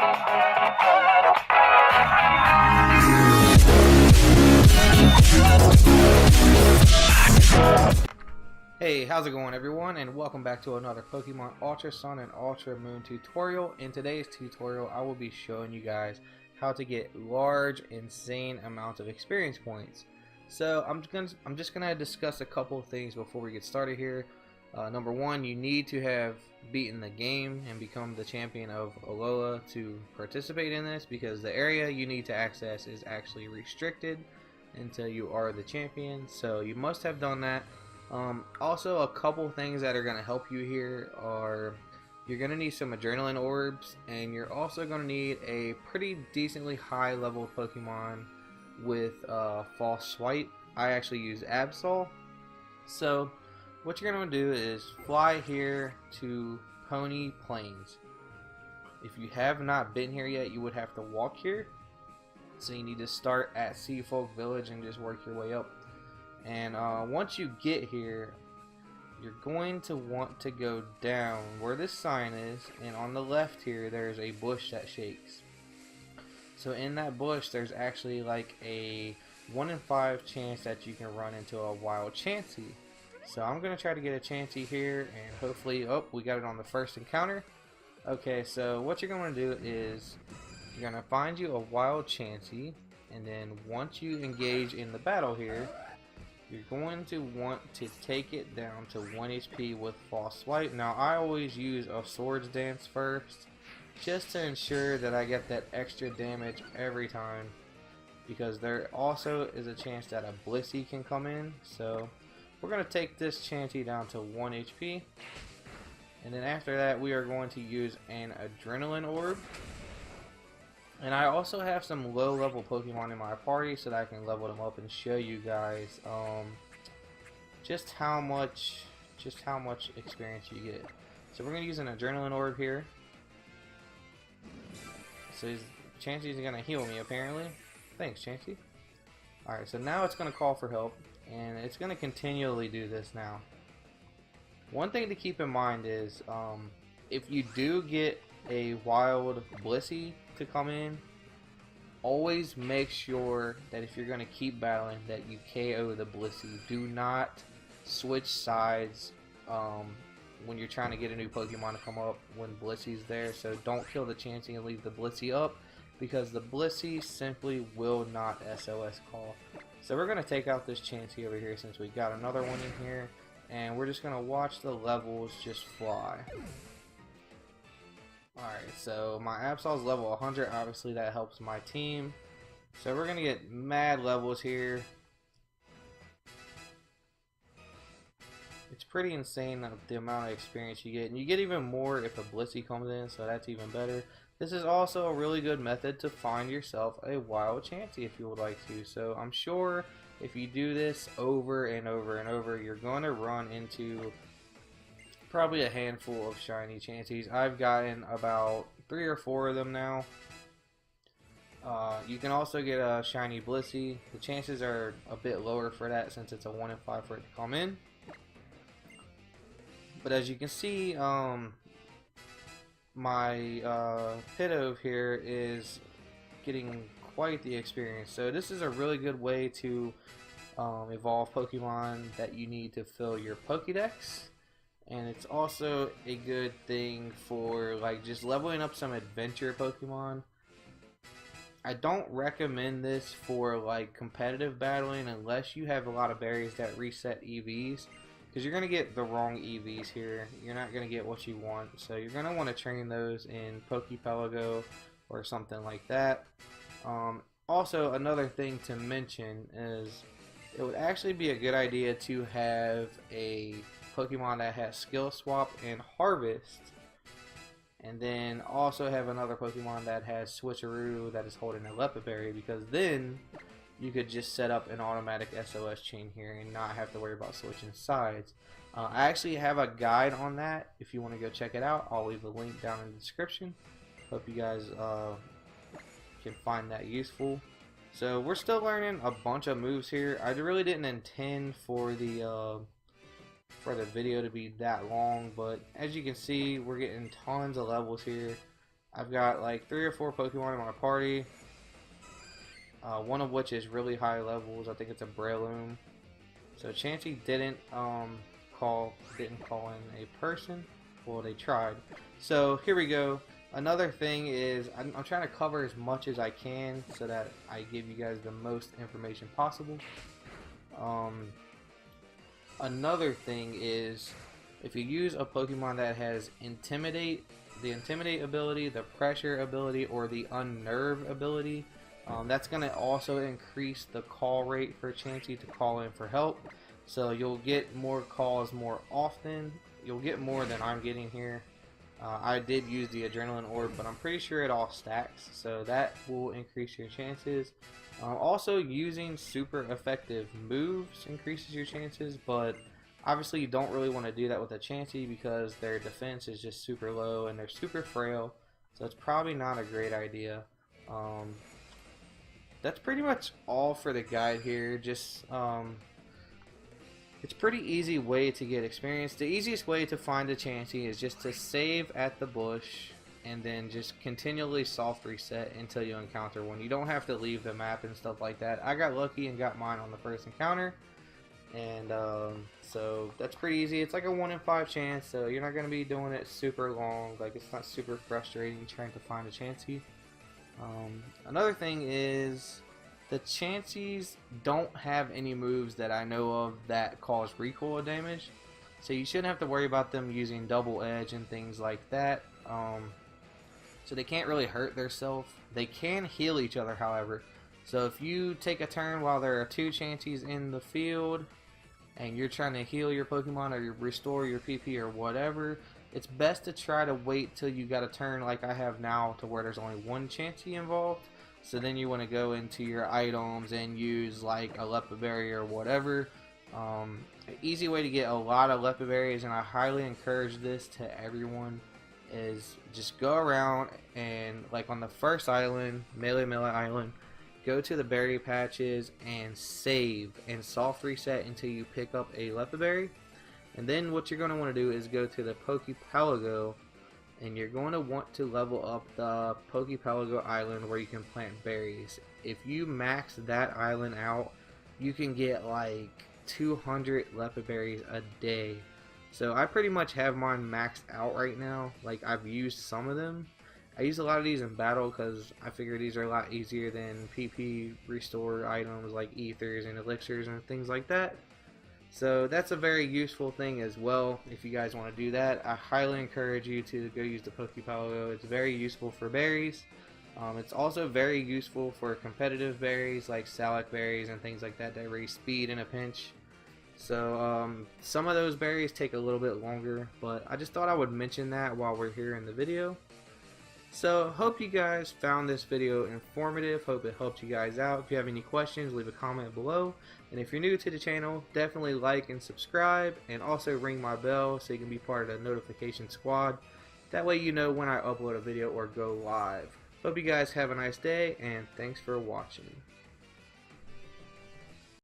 Hey, how's it going everyone, and welcome back to another Pokemon Ultra Sun and Ultra Moon tutorial. In today's tutorial, I will be showing you guys how to get large, insane amounts of experience points. So I'm just gonna discuss a couple of things before we get started here. Number one, you need to have beaten the game and become the champion of Alola to participate in this, because the area you need to access is actually restricted until you are the champion. So you must have done that. Also, a couple things that are going to help you here are you're going to need some adrenaline orbs, and you're also going to need a pretty decently high level Pokemon with false swipe. I actually use Absol. So what you're going to do is fly here to Poni Plains. If you have not been here yet, you would have to walk here. So you need to start at Seafolk Village and just work your way up. And once you get here, you're going to want to go down where this sign is, and on the left here there's a bush that shakes. So in that bush there's actually like a 1 in 5 chance that you can run into a wild Chansey. So I'm going to try to get a Chansey here, and hopefully, oh, we got it on the first encounter. Okay, so what you're going to do is you're going to find you a wild Chansey, and then once you engage in the battle here, you're going to want to take it down to 1 HP with false swipe. Now I always use a swords dance first, just to ensure that I get that extra damage every time, because there also is a chance that a Blissey can come in. So we're going to take this Chansey down to 1 HP, and then after that we are going to use an adrenaline orb. And I also have some low level Pokemon in my party so that I can level them up and show you guys just how much experience you get. So we're going to use an adrenaline orb here. So Chansey's going to heal me apparently. Thanks, Chansey. Alright, so now it's going to call for help, and it's going to continually do this now. One thing to keep in mind is if you do get a wild Blissey to come in, always make sure that if you're going to keep battling that you KO the Blissey. Do not switch sides when you're trying to get a new Pokemon to come up when Blissey's there. So don't kill the Chansey and leave the Blissey up, because the Blissey simply will not SOS call. So we're going to take out this Chansey over here since we got another one in here, and we're just going to watch the levels just fly. Alright, so my Absol's level 100, obviously that helps my team. So we're going to get mad levels here. It's pretty insane the amount of experience you get, and you get even more if a Blissey comes in, so that's even better. This is also a really good method to find yourself a wild Chansey if you would like to. So I'm sure if you do this over and over and over, you're going to run into probably a handful of shiny Chanseys. I've gotten about 3 or 4 of them now. You can also get a shiny Blissey. The chances are a bit lower for that since it's a 1 in 5 for it to come in. But as you can see, my Pidove here is getting quite the experience. So this is a really good way to evolve Pokemon that you need to fill your Pokédex. And it's also a good thing for like just leveling up some adventure Pokemon. I don't recommend this for like competitive battling unless you have a lot of berries that reset EVs, because you're going to get the wrong EVs here. You're not going to get what you want. So you're going to want to train those in Pokepelago or something like that. Also, another thing to mention is it would actually be a good idea to have a Pokemon that has Skill Swap and Harvest, and then also have another Pokemon that has Switcheroo that is holding a Lepid Berry, because then you could just set up an automatic SOS chain here and not have to worry about switching sides. I actually have a guide on that if you want to go check it out. I'll leave a link down in the description. Hope you guys can find that useful. So we're still learning a bunch of moves here. I really didn't intend for the video to be that long, but as you can see, we're getting tons of levels here. I've got like 3 or 4 Pokemon in my party. One of which is really high levels. I think it's a Breloom. So Chansey didn't call in a person. Well, they tried. So here we go. Another thing is I'm trying to cover as much as I can so that I give you guys the most information possible. Another thing is if you use a Pokemon that has Intimidate, the Intimidate ability, the Pressure ability, or the Unnerve ability, that's going to also increase the call rate for Chansey to call in for help. So you'll get more calls more often. You'll get more than I'm getting here. I did use the Adrenaline Orb, but I'm pretty sure it all stacks, so that will increase your chances. Also, using super effective moves increases your chances, but obviously you don't really want to do that with a Chansey because their defense is just super low and they're super frail, so it's probably not a great idea. That's pretty much all for the guide here. Just it's a pretty easy way to get experience. The easiest way to find a Chansey is just to save at the bush and then just continually soft reset until you encounter one. You don't have to leave the map and stuff like that. I got lucky and got mine on the first encounter, and so that's pretty easy. It's like a 1 in 5 chance, so you're not going to be doing it super long. Like, it's not super frustrating trying to find a Chansey. Another thing is the Chanseys don't have any moves that I know of that cause recoil damage, so you shouldn't have to worry about them using double edge and things like that. So they can't really hurt themselves. They can heal each other, however. So if you take a turn while there are 2 Chanseys in the field and you're trying to heal your Pokemon or you restore your PP or whatever, it's best to try to wait till you got a turn like I have now to where there's only 1 Chansey involved. So then you want to go into your items and use like a Leopard Berry or whatever. An easy way to get a lot of Leopard Berries, and I highly encourage this to everyone, is just go around and like on the first island, Melee Island, go to the berry patches and save and soft reset until you pick up a Leopard Berry. And then what you're going to want to do is go to the Pokepelago, and you're going to want to level up the Pokepelago Island where you can plant berries. If you max that island out, you can get like 200 Leopard Berries a day. So I pretty much have mine maxed out right now. Like, I've used some of them. I use a lot of these in battle because I figure these are a lot easier than PP restore items like ethers and elixirs and things like that. So that's a very useful thing as well. If you guys want to do that, I highly encourage you to go use the Pokepelago. It's very useful for berries. It's also very useful for competitive berries like Salac berries and things like that that raise speed in a pinch. So some of those berries take a little bit longer, but I just thought I would mention that while we're here in the video. So hope you guys found this video informative. Hope it helped you guys out. If you have any questions, leave a comment below. And if you're new to the channel, definitely like and subscribe, and also ring my bell so you can be part of the notification squad. That way you know when I upload a video or go live. Hope you guys have a nice day, and thanks for watching.